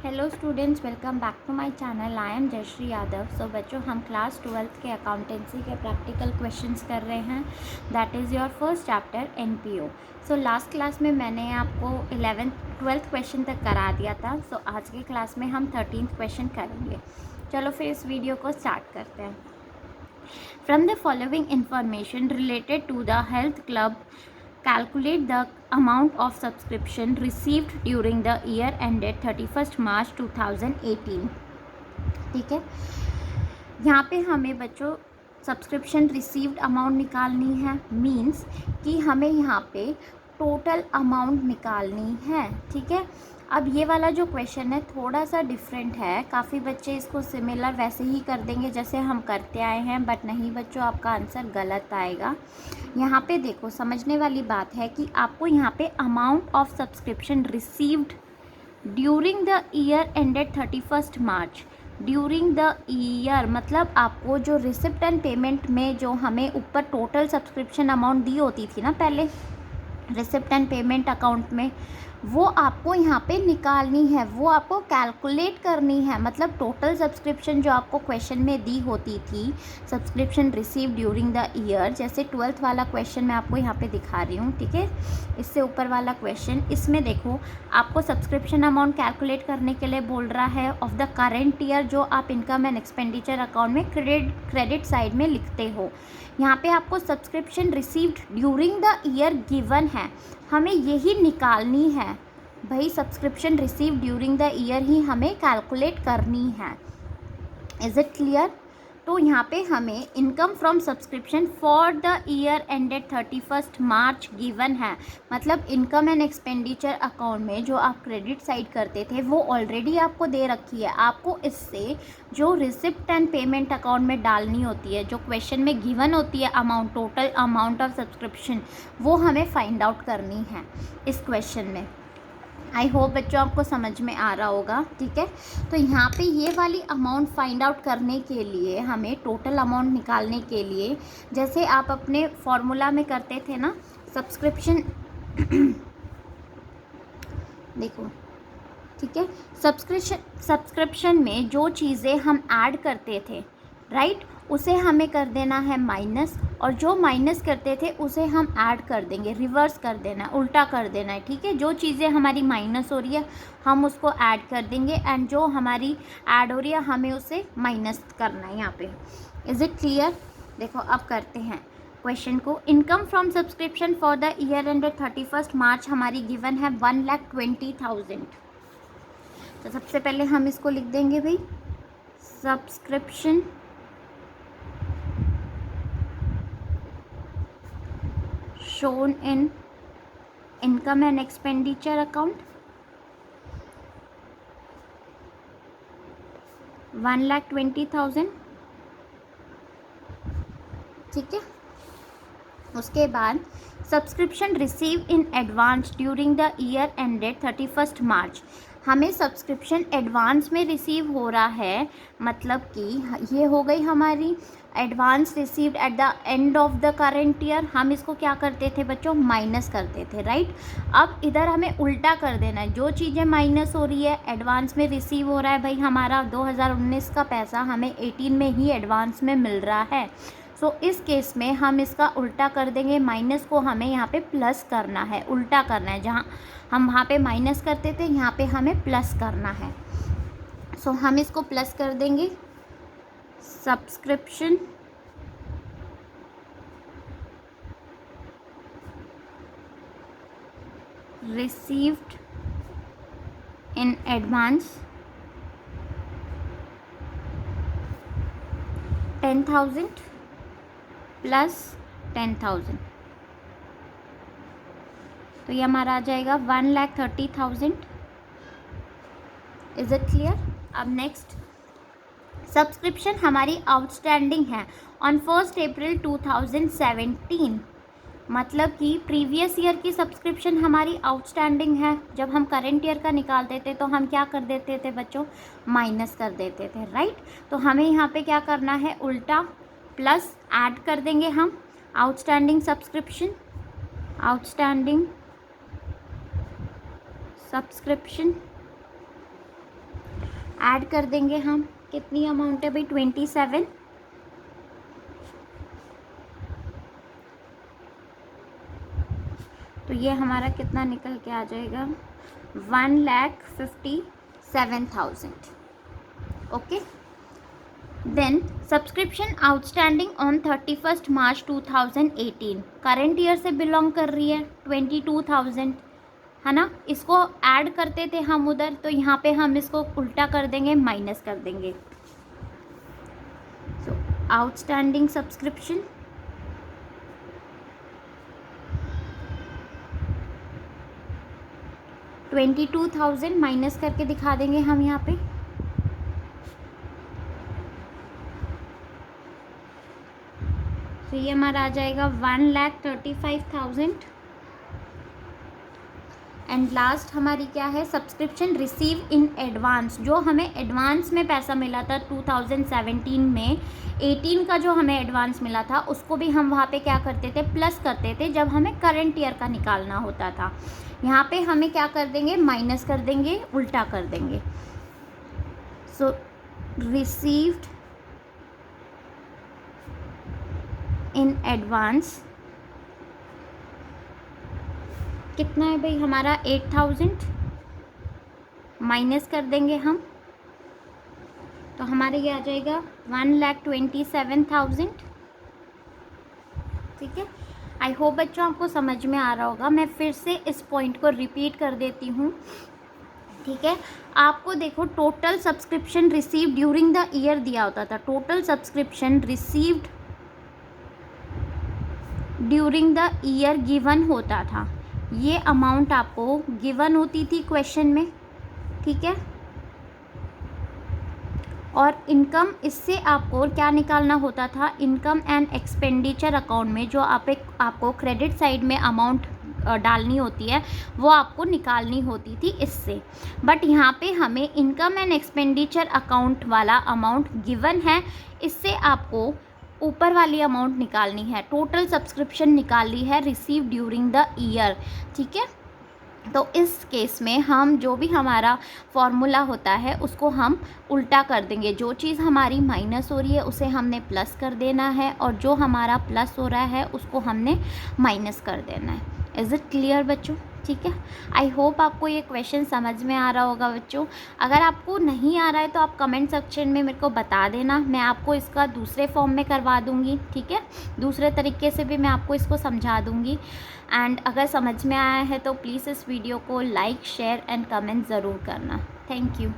Hello students, welcome back to my channel. I am Jayshree Yadav. So बच्चों, हम class 12th के accountancy के practical questions कर रहे हैं। That is your first chapter NPO. So last class में मैंने आपको 12th क्वेश्चन तक करा दिया था। सो आज के क्लास में हम 13th क्वेश्चन करेंगे। चलो फिर इस वीडियो को स्टार्ट करते हैं। From the following information related to the health club, calculate the amount of subscription received during the year ended 31st March 2018। ठीक है, यहाँ पे हमें बच्चों सब्सक्रिप्शन रिसीव्ड अमाउंट निकालनी है। मीन्स कि हमें यहाँ पे टोटल अमाउंट निकालनी है। ठीक है, अब ये वाला जो क्वेश्चन है थोड़ा सा डिफरेंट है। काफ़ी बच्चे इसको सिमिलर वैसे ही कर देंगे जैसे हम करते आए हैं, बट नहीं बच्चों, आपका आंसर गलत आएगा। यहाँ पे देखो, समझने वाली बात है कि आपको यहाँ पे amount of subscription received during the year ended 31st March. During the year मतलब आपको जो रिसिप्ट एंड पेमेंट में जो हमें ऊपर टोटल सब्सक्रिप्शन अमाउंट दी होती थी ना पहले रिसिप्ट एंड पेमेंट अकाउंट में, वो आपको यहाँ पे निकालनी है, वो आपको कैलकुलेट करनी है। मतलब टोटल सब्सक्रिप्शन जो आपको क्वेश्चन में दी होती थी, subscription receive during the year, जैसे 12th वाला क्वेश्चन मैं आपको यहाँ पे दिखा रही हूँ। ठीक है, इससे ऊपर वाला क्वेश्चन, इसमें देखो आपको सब्सक्रिप्शन अमाउंट कैलकुलेट करने के लिए बोल रहा है ऑफ द करेंट ईयर, जो आप इनकम एंड एक्सपेंडिचर अकाउंट में क्रेडिट साइड में लिखते हो। यहाँ पे आपको subscription received during the year given है, हमें यही निकालनी है भाई। Subscription receive during the year ही हमें कैलकुलेट करनी है। Is it clear? तो यहाँ पे हमें income from subscription for the year ended 31st March given है। मतलब इनकम एंड एक्सपेंडिचर अकाउंट में जो आप क्रेडिट साइड करते थे वो ऑलरेडी आपको दे रखी है। आपको इससे जो रिसिप्ट एंड पेमेंट अकाउंट में डालनी होती है, जो क्वेश्चन में गिवन होती है amount, total amount of subscription, वो हमें फाइंड आउट करनी है इस क्वेश्चन में। आई होप बच्चों आपको समझ में आ रहा होगा। ठीक है, तो यहाँ पे ये वाली अमाउंट फाइंड आउट करने के लिए, हमें टोटल अमाउंट निकालने के लिए, जैसे आप अपने फॉर्मूला में करते थे ना सब्सक्रिप्शन देखो, ठीक है, सब्सक्रिप्शन में जो चीज़ें हम ऐड करते थे, राइट, उसे हमें कर देना है माइनस, और जो माइनस करते थे उसे हम ऐड कर देंगे, रिवर्स कर देना, उल्टा कर देना है। ठीक है, जो चीज़ें हमारी माइनस हो रही है हम उसको ऐड कर देंगे, एंड जो हमारी ऐड हो रही है हमें उसे माइनस करना है यहाँ पे। Is it clear? देखो अब करते हैं क्वेश्चन को। Income from subscription for the year ended 31st मार्च हमारी गिवन है 1,20,000। तो सबसे पहले हम इसको लिख देंगे भाई, subscription shown in income and expenditure account 1,20,000। ठीक है, उसके बाद subscription receive in advance during the year ended 31st मार्च। हमें सब्सक्रिप्शन एडवांस में रिसीव हो रहा है, मतलब कि ये हो गई हमारी advance received at the end of the current year. हम इसको क्या करते थे बच्चों, माइनस करते थे, राइट। अब इधर हमें उल्टा कर देना है, जो चीज़ें माइनस हो रही है एडवांस में रिसीव हो रहा है भाई, हमारा 2019 का पैसा हमें 18 में ही एडवांस में मिल रहा है। सो इस केस में हम इसका उल्टा कर देंगे, माइनस को हमें यहाँ पे प्लस करना है, उल्टा करना है। जहाँ हम वहाँ पे माइनस करते थे यहाँ पे हमें प्लस करना है। सो हम इसको प्लस कर देंगे, subscription received in advance 10,000 plus 10,000, तो ये हमारा आ जाएगा 1,30,000। Is it clear? अब नेक्स्ट, सब्सक्रिप्शन हमारी आउटस्टैंडिंग है ऑन 1 अप्रैल 2017। मतलब कि प्रीवियस ईयर की सब्सक्रिप्शन हमारी आउटस्टैंडिंग है। जब हम करेंट ईयर का निकालते थे तो हम क्या कर देते थे बच्चों, माइनस कर देते थे, राइट। तो हमें यहाँ पे क्या करना है, उल्टा प्लस ऐड कर देंगे हम आउटस्टैंडिंग सब्सक्रिप्शन सब्सक्रिप्शन ऐड कर देंगे हम, कितनी अमाउंट है भाई 27, तो ये हमारा कितना निकल के आ जाएगा 1,57,000. Okay. Then subscription outstanding on 31 March 2018 current year से बिलोंग कर रही है 22,000, है ना. इसको ऐड करते थे हम उधर, तो यहाँ पे हम इसको उल्टा कर देंगे, माइनस कर देंगे. सो आउटस्टैंडिंग सब्सक्रिप्शन 22,000 माइनस करके दिखा देंगे हम यहाँ पे. तो ये हमारा आ जाएगा 1,35,000. एंड लास्ट हमारी क्या है, सब्सक्रिप्शन रिसीव इन एडवांस. जो हमें एडवांस में पैसा मिला था 2017 में, 18 का जो हमें एडवांस मिला था उसको भी हम वहाँ पे क्या करते थे, प्लस करते थे जब हमें करंट ईयर का निकालना होता था. यहाँ पे हमें क्या कर देंगे, माइनस कर देंगे, उल्टा कर देंगे. सो रिसीव्ड इन एडवांस कितना है भाई हमारा 8,000, माइनस कर देंगे हम, तो हमारे ये आ जाएगा 1,27,000. ठीक है. आई होप बच्चों आपको समझ में आ रहा होगा. मैं फिर से इस पॉइंट को रिपीट कर देती हूँ. ठीक है. आपको देखो total subscription received during the year दिया होता था. Total subscription received during the year given होता था. ये अमाउंट आपको गिवन होती थी क्वेश्चन में. ठीक है. और इनकम, इससे आपको क्या निकालना होता था, इनकम एंड एक्सपेंडिचर अकाउंट में जो आपको क्रेडिट साइड में अमाउंट डालनी होती है वो आपको निकालनी होती थी इससे. बट यहाँ पे हमें इनकम एंड एक्सपेंडिचर अकाउंट वाला अमाउंट गिवन है, इससे आपको ऊपर वाली अमाउंट निकालनी है. टोटल सब्सक्रिप्शन निकाली है रिसीव ड्यूरिंग द ईयर. ठीक है. तो इस केस में हम जो भी हमारा फॉर्मूला होता है उसको हम उल्टा कर देंगे. जो चीज़ हमारी माइनस हो रही है उसे हमने प्लस कर देना है, और जो हमारा प्लस हो रहा है उसको हमने माइनस कर देना है. इज़ इट क्लियर बच्चों? ठीक है. आई होप आपको ये क्वेश्चन समझ में आ रहा होगा बच्चों. अगर आपको नहीं आ रहा है तो आप कमेंट सेक्शन में मेरे को बता देना, मैं आपको इसका दूसरे फॉर्म में करवा दूँगी. ठीक है. दूसरे तरीके से भी मैं आपको इसको समझा दूँगी. एंड अगर समझ में आया है तो प्लीज़ इस वीडियो को लाइक, शेयर एंड कमेंट ज़रूर करना. Thank you.